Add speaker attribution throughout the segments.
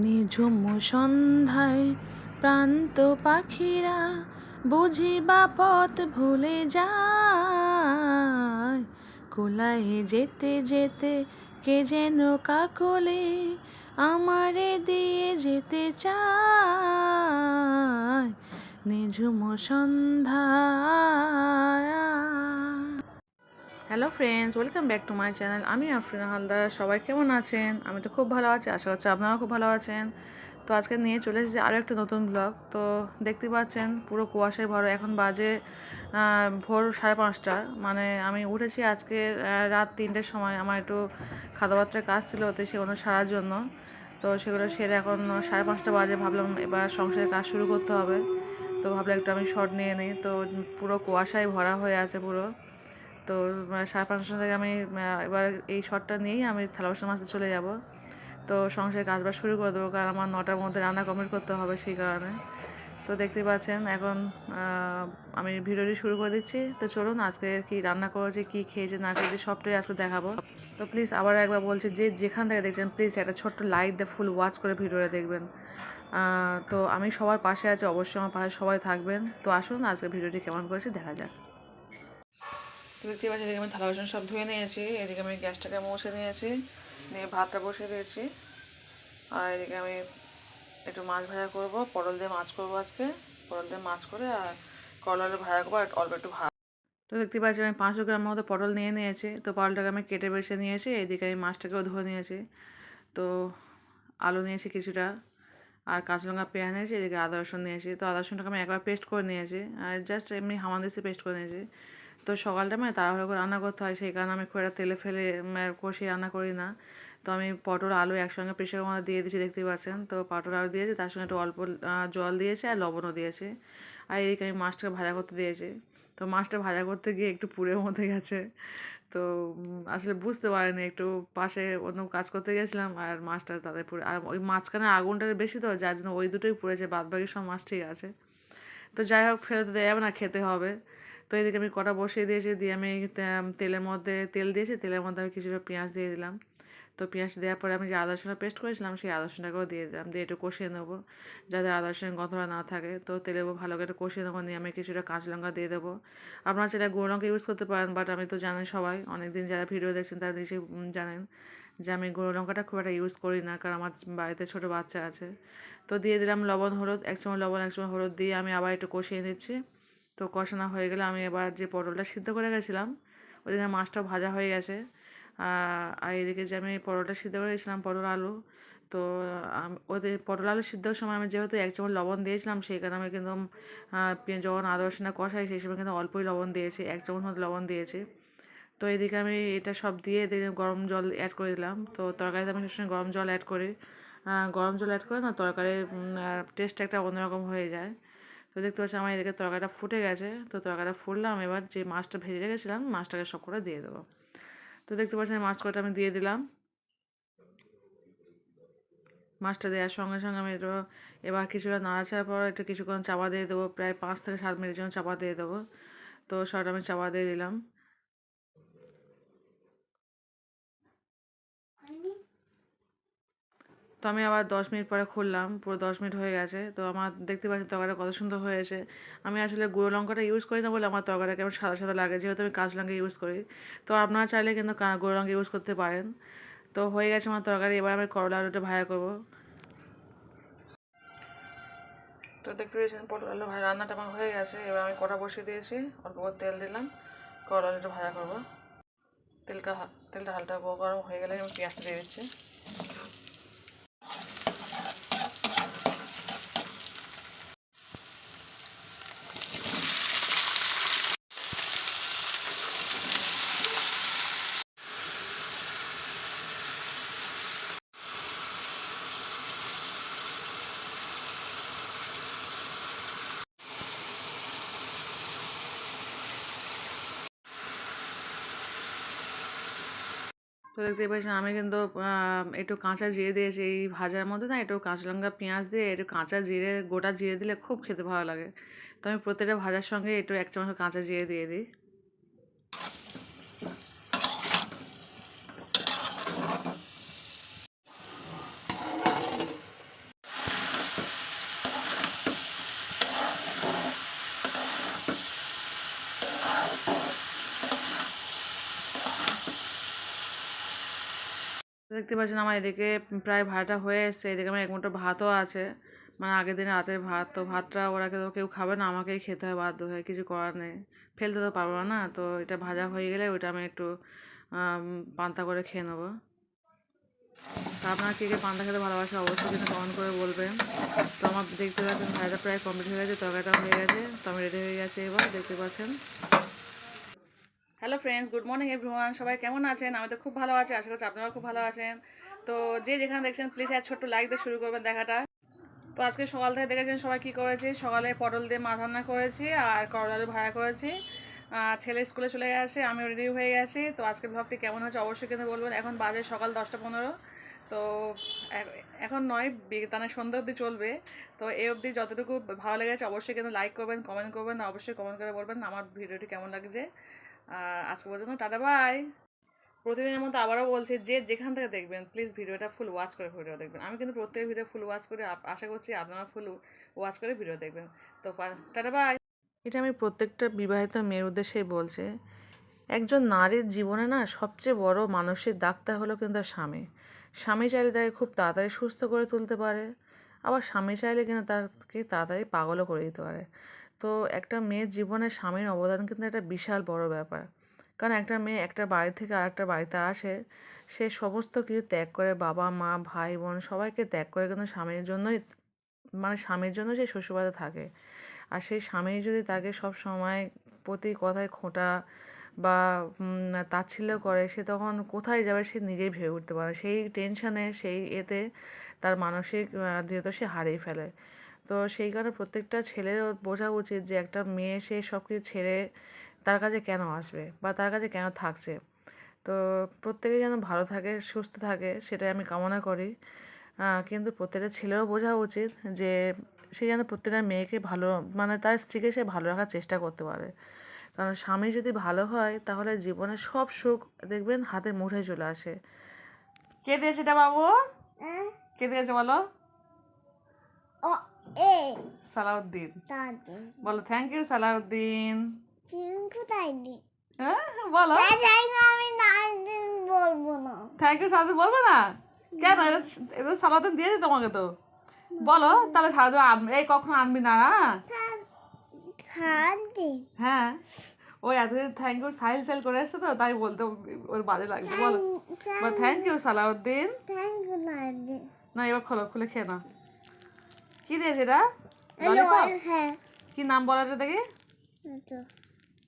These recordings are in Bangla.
Speaker 1: নিঝুম সন্ধ্যায় প্রান্ত পাখিরা বুঝি বা পথ ভুলে যায়। কোলায় যেতে যেতে কে যেন কাকলে আমারে দিয়ে যেতে চায়। নিঝুম সন্ধ্যায়। Hello friends, welcome back to my channel. আমি আফরিনা হালদার। সবাই কেমন আছেন? আমি তো খুব ভালো আছি, আশা করছি আপনারাও খুব ভালো আছেন। তো আজকে নিয়ে চলে এসেছি আরও একটা নতুন ব্লগ। তো দেখতে পাচ্ছেন পুরো কুয়াশায় ভরা। এখন বাজে ভোর 5:30। মানে আমি উঠেছি আজকে রাত 3টের সময়। আমার একটু খাতাপত্রের কাজ ছিল, তো সেগুলো সারার জন্য। তো সেগুলো সেরে এখন 5:30 বাজে। ভাবলাম এবার সংসারের কাজ শুরু করতে হবে। তো ভাবলাম একটু আমি শর্ট নিয়ে নিই। তো পুরো কুয়াশায় ভরা হয়ে আছে পুরো। তো 5:30 থেকে আমি এবার এই শটটা নিয়েই আমি থালা বাসন মাজতে চলে যাব। তো সংসারে কাজবাজ শুরু করে দেবো, কারণ আমার 9টার মধ্যে রান্না কমপ্লিট করতে হবে, সেই কারণে। তো দেখতে পাচ্ছেন এখন আমি ভিডিওটি শুরু করে দিচ্ছি। তো চলুন আজকে কি রান্না করেছি, কী খেয়েছি না খেয়েছি সবটাই আজকে দেখাবো। তো প্লিজ আবার একবার বলছি, যে যেখান থেকে দেখছেন প্লিজ একটা ছোট্ট লাইক দিয়ে ফুল ওয়াচ করে ভিডিওটা দেখবেন। তো আমি সবার পাশে আছি, অবশ্যই আমার পাশে সবাই থাকবেন। তো আসুন আজকে ভিডিওটি কেমন করেছি দেখা যাক। তো দেখতে পাচ্ছি এদিকে আমি থালা বাসন সব ধুয়ে নিয়েছি। এদিকে আমি গ্যাসটাকে মুছে নিয়েছি, নিয়ে ভাতটা বসিয়ে দিয়েছি। আর এদিকে আমি একটু মাছ ভাজা করবো, পটল দিয়ে মাছ করবো আজকে। পটল দিয়ে মাছ করে আর করলা আলু ভাজা করবো, আর অল্প একটু ভাত। তো দেখতে পাচ্ছি আমি 500 গ্রাম মতো পটল নিয়ে নিয়েছি। তো পটলটাকে আমি কেটে বেছে নিয়েছি। এদিকে আমি মাছটাকেও ধুয়ে নিয়েছি। তো আলু নিয়েছি কিছুটা, আর কাঁচা লঙ্কা পেঁয়াজ নিয়েছি। এদিকে আদা রসুন নিয়েছি। তো আদা রসুনটাকে আমি একবার পেস্ট করে নিয়েছি, আর জাস্ট এমনি হামানদিস্তে পেস্ট করে নিয়েছি। তো সকালটা মানে তাড়াহুড়ো করে রান্না করতে হয়, সেই কারণে আমি খুব একটা তেলে ফেলে কষিয়ে রান্না করি না। তো আমি পটল আলু একসঙ্গে প্রেশারের মধ্যে দিয়ে দিয়েছি, দেখতেই পাচ্ছেন। তো পটল আলু দিয়েছি, তার সঙ্গে একটু অল্প জল দিয়েছি আর লবণও দিয়েছি। আর এদিকে আমি মাছটাকে ভাজা করতে দিয়েছি। তো মাছটা ভাজা করতে গিয়ে একটু পুড়ের মধ্যে গেছে। তো আসলে বুঝতে পারিনি, একটু পাশে অন্য কাজ করতে গেছিলাম আর মাছটা তাদের পুড়ে, আর ওই মাঝখানে আগুনটা বেশি, তো যার জন্য ওই দুটোই পুড়েছে, বাদ বাকি সব মাছ ঠিক আছে। তো যাই হোক, ফেরত দেওয়া যাবে না, খেতে হবে। তো এদিকে আমি কটা বসিয়ে দিয়েছি, দিয়ে আমি তেলের মধ্যে তেল দিয়েছি, তেলের মধ্যে আমি কিছুটা পেঁয়াজ দিয়ে দিলাম। তো পেঁয়াজ দেওয়ার পরে আমি যে আদা রসুনটা পেস্ট করেছিলাম, সেই আদা রসুনটাকেও দিয়ে দিলাম, দিয়ে একটু কষিয়ে নেবো, যাতে আদা রসুনের গন্ধটা না থাকে। তো তেলে ভালো করে একটু কষিয়ে নেবো, নিয়ে আমি কিছুটা কাঁচা লঙ্কা দিয়ে দেবো। আপনারা সেটা গুঁড়ো লঙ্কা ইউজ করতে পারেন, বাট আমি তো জানেন সবাই, অনেকদিন যারা ভিডিও দেখছেন তারা নিশ্চয়ই জানেন যে আমি গুঁড়ো লঙ্কাটা খুব একটা ইউজ করি না, কারণ আমার বাড়িতে ছোটো বাচ্চা আছে। তো দিয়ে দিলাম লবণ হলুদ, 1 চামচ লবণ 1 চামচ হলুদ দিয়ে আমি আবার একটু কষিয়ে নিচ্ছি। তো কষানো হয়ে গেলে আমি এবার যে পটলটা সিদ্ধ করে গেছিলাম, ওইদিকে মাছটাও ভাজা হয়ে গেছে। আর এদিকে যে আমি পটলটা সিদ্ধ করে গেছিলাম, পটল আলু। তো ওদের পটল আলু সিদ্ধর সময় আমি যেহেতু 1 চামচ লবণ দিয়েছিলাম, সেই কারণে আমি কিন্তু যখন আদা রসুনটা কষাই সেই সময় কিন্তু অল্পই লবণ দিয়েছি, 1 চামচ মতো লবণ দিয়েছি। তো এদিকে আমি এটা সব দিয়ে এদিকে গরম জল অ্যাড করে দিলাম। তো তরকারিতে আমি সবসময় গরম জল অ্যাড করি। গরম জল অ্যাড করে না, তরকারির টেস্ট একটা অন্যরকম হয়ে যায়। তো দেখতে পাচ্ছি আমার এদিকে তরকারিটা ফুটে গেছে। তো তরকারিটা ফুটলাম, এবার যে মাছটা ভেজে রেখেছিলাম মাছটাকে সব করে দিয়ে দেবো। তো দেখতে পাচ্ছেন মাছ কটা আমি দিয়ে দিলাম। মাছটা দেওয়ার সঙ্গে সঙ্গে আমি একটু এবার কিছুটা নাড়াচাড়ার পর একটু কিছুক্ষণ চাপা দিয়ে দেবো, প্রায় 5 থেকে 7 মিনিটের জন্য চাপা দিয়ে দেবো। তো সবটা আমি চাপা দিয়ে দিলাম। তো আমি আবার 10 মিনিট পরে খুললাম, পুরো 10 মিনিট হয়ে গেছে। তো আমার দেখতে পাচ্ছি তরকারিটা কত সুন্দর হয়েছে। আমি আসলে গুঁড়ো লঙ্কাটা ইউজ করি না বলে আমার তরকারিটা কেমন সাদা সাদা লাগে, যেহেতু আমি কাঁচা লঙ্কা ইউজ করি। তো আপনারা চাইলে কিন্তু গুঁড়ো লঙ্কা ইউজ করতে পারেন। তো হয়ে গেছে আমার তরকারি, এবার আমি করলা আলুটা ভাজা করবো। তো দেখতে পেয়েছেন পটল আলু রান্নাটা আমার হয়ে গেছে। এবার আমি কড়া বসিয়ে দিয়েছি, অল্প করে তেল দিলাম, করলা আলুটা ভাজা করবো। তেলটা হালকা গরম হয়ে গেলে আমি পেঁয়াজটা দিয়ে দিচ্ছি। তো দেখতেই পাচ্ছেন আমি কিন্তু একটু কাঁচা জিরে দিয়েছি এই ভাজার মধ্যে, না একটু কাঁচা লঙ্কা পেঁয়াজ দিয়ে একটু কাঁচা জিরে, গোটা জিরে দিলে খুব খেতে ভালো লাগে। তো আমি প্রত্যেকটা ভাজার সঙ্গে একটু 1 চামচ কাঁচা জিরে দিয়ে দিই। দেখতে পাচ্ছেন আমার এদিকে প্রায় ভাতটা হয়ে এসছে, এদিকে আমার এক মুঠো ভাতও আছে, মানে আগের দিনে রাতের ভাত। তো ভাতটা ওরা তো কেউ খাবে না, আমাকেই খেতে হয় বাধ্য হয়ে, কিছু করার নেই, ফেলতে তো পারবো না। তো এটা ভাজা হয়ে গেলে ওইটা আমি একটু পান্তা করে খেয়ে নেবো। তো আপনারা কে কে পান্তা খেতে ভালোবাসে অবশ্যই কিন্তু কমেন্ট করে বলবেন। তো আমার দেখতে পাচ্ছেন ভাজাটা প্রায় কমপ্লিট হয়ে গেছে, তরকারিটাও হয়ে গেছে, তো আমি রেডি হয়ে গেছে এবার দেখতে পাচ্ছেন। Hello friends, good morning everyone, সবাই কেমন আছেন? আমি তো খুব ভালো আছি, আশা করছি আপনারাও খুব ভালো আছেন। তো যে যেখানে দেখছেন প্লিজ এক ছোট্ট লাইক দিয়ে শুরু করবেন দেখাটা। তো আজকে সকাল থেকে দেখেছেন সবাই কী করেছি, সকালে পটল দিয়ে মাছ রান্না করেছি আর করলা আলু ভাজা করেছি। ছেলে স্কুলে চলে গেছে, আমিও রেডি হয়ে গেছি। তো আজকের ব্লগটি কেমন হচ্ছে অবশ্যই কিন্তু বলবেন। এখন বাজে সকাল 10টা 15। তো এখন নয়, মানে সন্ধ্যা অবধি চলবে। তো এই অবধি যতটুকু ভালো লেগেছে অবশ্যই কিন্তু লাইক করবেন, কমেন্ট করবেন, অবশ্যই কমেন্ট করে বলবেন আমার ভিডিওটি কেমন লাগছে। আজকে পর্যন্ত টাটা বাই। প্রতিদিনের মতো আবারও বলছি, যে যেখান থেকে দেখবেন প্লিজ ভিডিওটা ফুল ওয়াচ করে ভিডিও দেখবেন। আমি কিন্তু প্রত্যেক ভিডিও ফুল ওয়াচ করে, আশা করছি আপনারা ফুল ওয়াচ করে ভিডিও দেখবেন। তো টাটা বাই। এটা আমি প্রত্যেকটা বিবাহিত মেয়ের উদ্দেশ্যেই বলছি। একজন নারীর জীবনে না সবচেয়ে বড় মানসিক ডাক্তার হলো কিন্তু তার স্বামী। স্বামী চাইলে তাকে খুব তাড়াতাড়ি সুস্থ করে তুলতে পারে, আবার স্বামী চাইলে কিন্তু তাকে তাড়াতাড়ি পাগলও করে দিতে পারে। তো একটা মেয়ের জীবনে স্বামীর অবদান কিন্তু একটা বিশাল বড় ব্যাপার। কারণ একটা মেয়ে একটা বাড়ি থেকে আরেকটা বাড়িতে আসে, সে সমস্ত কিছু ত্যাগ করে, বাবা মা ভাই বোন সবাইকে ত্যাগ করে কিন্তু স্বামীর জন্যই, মানে স্বামীর জন্য সে শ্বশুরবাড়িতে থাকে। আর সেই স্বামী যদি তাকে সব সময় প্রতি কথায় খোঁটা বা তাচ্ছিল্য করে, সে তখন কোথায় যাবে সে নিজেই ভেবে উঠতে পারে। সেই টেনশানে, সেই এতে তার মানসিক দৃঢ়তা সে হারিয়ে ফেলে। তো সেই কারণে প্রত্যেকটা ছেলের বোঝা উচিত যে একটা মেয়ে সে সব কিছু ছেড়ে তার কাছে কেন আসবে বা তার কাছে কেন থাকছে। তো প্রত্যেকে যেন ভালো থাকে, সুস্থ থাকে, সেটাই আমি কামনা করি। কিন্তু প্রত্যেকটা ছেলেরও বোঝা উচিত যে সে যেন প্রত্যেকটা মেয়েকে ভালো, মানে তার স্ত্রীকে সে ভালো রাখার চেষ্টা করতে পারে। কারণ স্বামী যদি ভালো হয় তাহলে জীবনের সব সুখ দেখবেন হাতের মুঠোয় চলে আসে। কে দিয়েছে এটা বাবু? কে দিয়েছে বলো? সালাউদ্দিন। বলো থ্যাংক ইউ সালাউদ্দিন। হ্যাঁ বলো। থ্যাংক ইউ সালাউদ্দিন বলবো না কেন? এটা সালাউদ্দিন দিয়েছে তোমাকে, তো বলো তাহলে। সালাউদ্দিন এই কখনো আনবি না। হ্যাঁ ওই এতদিন থ্যাংক ইউ সাইল সাইল করে আসছে তো তাই বলতে ওর বাজে লাগবে। বলো থ্যাংক ইউ সালাউদ্দিন। না এবার খোলো, খুলে খেয়ে না। কি দিয়েছে এটা? ললিপপ? কি নাম বলো রে দেখি,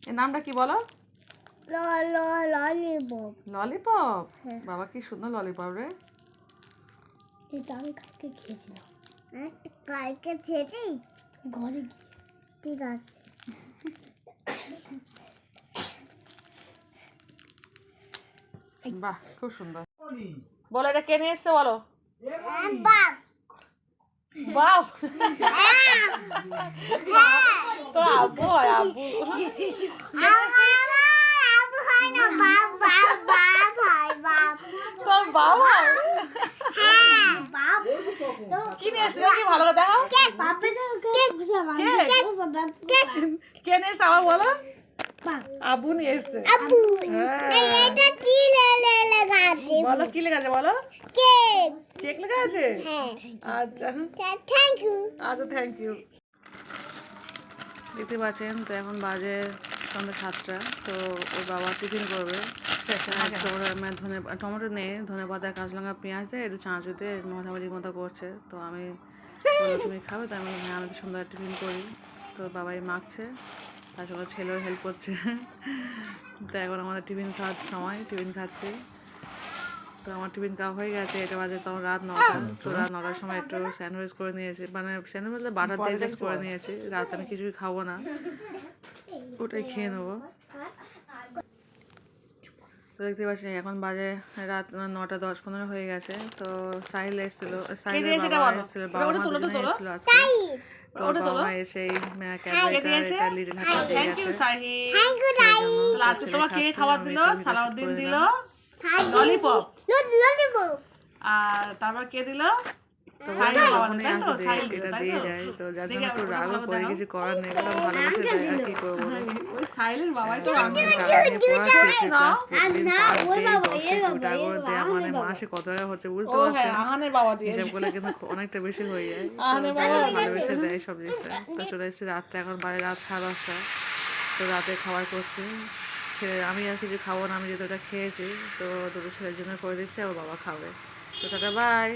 Speaker 1: এর নামটা কি বলো? ললিপপ। বাবা কি সুন্দর ললিপপ রে।
Speaker 2: আমি কালকে খেয়েছিলাম, কালকে খেয়েছি ঘরে গিয়ে। ঠিক আছে
Speaker 1: বাহ খুব সুন্দর। বলো এটা কে নিয়ে এসছে বলো? বাপ তো আব্বু হয়, আব্বু তোর বাবা কি নিয়ে এসছে কি ভালো করে দেখাও। কে নিয়ে এসছে আবার বলো? আব্বু নিয়ে এসছে। বলো কি লেখা আছে বলো? কেক লেখা আছে? আচ্ছা
Speaker 2: থ্যাংক ইউ।
Speaker 1: আচ্ছা থ্যাংক ইউ। দেখতে পাচ্ছেন তো এখন বাজে সন্ধ্যা 7টা। তো ওর বাবা টিফিন করবে। টমেটো নেই, ধনে পাতা কাঁচা লঙ্কা পেঁয়াজ দিয়ে একটু চাঁচু দিয়ে মাঝামাঝি মতো করছে। তো আমি বললো তুমি খাবে, তো আমি হ্যাঁ আমি সুন্দর টিফিন করি। তো বাবাই মাখছে, তার সঙ্গে ছেলেও হেল্প করছে। তো এখন আমাদের টিফিন খাওয়ার সময়, টিফিন খাচ্ছি। তো আমার টিফিন খাওয়া হয়ে গেছে, এটা বাজে তখন রাত 9টা। তো রাত 9টার সময় একটু স্যান্ডউইচ করে নিয়েছি, মানে স্যান্ডউইচ বাটার দিয়ে জাস্ট করে নিয়েছি। রাত আমি কিছুই খাবো না, ওটাই খেয়ে নেবো। তো দেখতে পাচ্ছি এখন বাজে রাত 9টা 10-15 হয়ে গেছে। তো সাহিল এসেছিলো, সাহিলের বাবা এসেছিলো, বাবা মা দুজনে এসেছিলো আজকে। তো বাবা এসে ক্যাডবেরিটা লিটল হার্ট দিয়ে গেছে।
Speaker 3: আজকে তোমার কে খাবার দিল? সালাউদ্দিন দিল ললিপপ। আর তারপর কে দিল?
Speaker 1: তো
Speaker 3: সাইলের বাবা
Speaker 1: যখনই
Speaker 3: তাই তো?
Speaker 1: আসে
Speaker 3: সাইল
Speaker 1: এটা
Speaker 3: তাই
Speaker 1: দিয়ে
Speaker 3: তো?
Speaker 1: যায়, তো যার
Speaker 3: দেখি
Speaker 1: জন্য একটু
Speaker 3: আমার
Speaker 1: রাগও
Speaker 3: বাবা
Speaker 1: করে,
Speaker 3: দাও।
Speaker 1: কিছু করার নেই, ওটা ভালোবাসে দেয় আর কি করবো বলো।
Speaker 3: ওই সাইলের বাবাই তো
Speaker 1: এখন
Speaker 3: আমাকে
Speaker 1: টাকা নিয়ে পড়াচ্ছে,
Speaker 3: না,
Speaker 1: ক্লাস প্রতিদিন
Speaker 2: না,
Speaker 1: পার
Speaker 2: ওই
Speaker 1: ডে
Speaker 2: বাবা,
Speaker 1: 10
Speaker 2: এর
Speaker 1: থেকে 20
Speaker 2: বাবা,
Speaker 1: টাকা
Speaker 2: এর
Speaker 1: করে
Speaker 2: বাবা,
Speaker 1: দেয়া, মানে
Speaker 2: আহানের বাবা।
Speaker 1: মাসে কত টাকা হচ্ছে বুঝতে
Speaker 3: ও হ্যাঁ
Speaker 1: পারছেন।
Speaker 3: আহানের বাবা দিয়েছে
Speaker 1: হিসাব করলে কিন্তু অনেকটা বেশি হয়ে যায়। তো
Speaker 3: আহানের
Speaker 1: যাই হোক,
Speaker 3: বাবা
Speaker 1: ভালোবেসে দেয় সব জিনিসটা। তো চলে এসেছি রাত্রে, এখন বাজে রাত 10:30। তো রাতে খাবার করছি ছেলে, আমি আর কিছু খাবো না, আমি যেহেতু এটা খেয়েছি, তো দুটো ছেলের জন্য করে দিচ্ছি, আমার বাবা খাবে। তো টাটা বাই।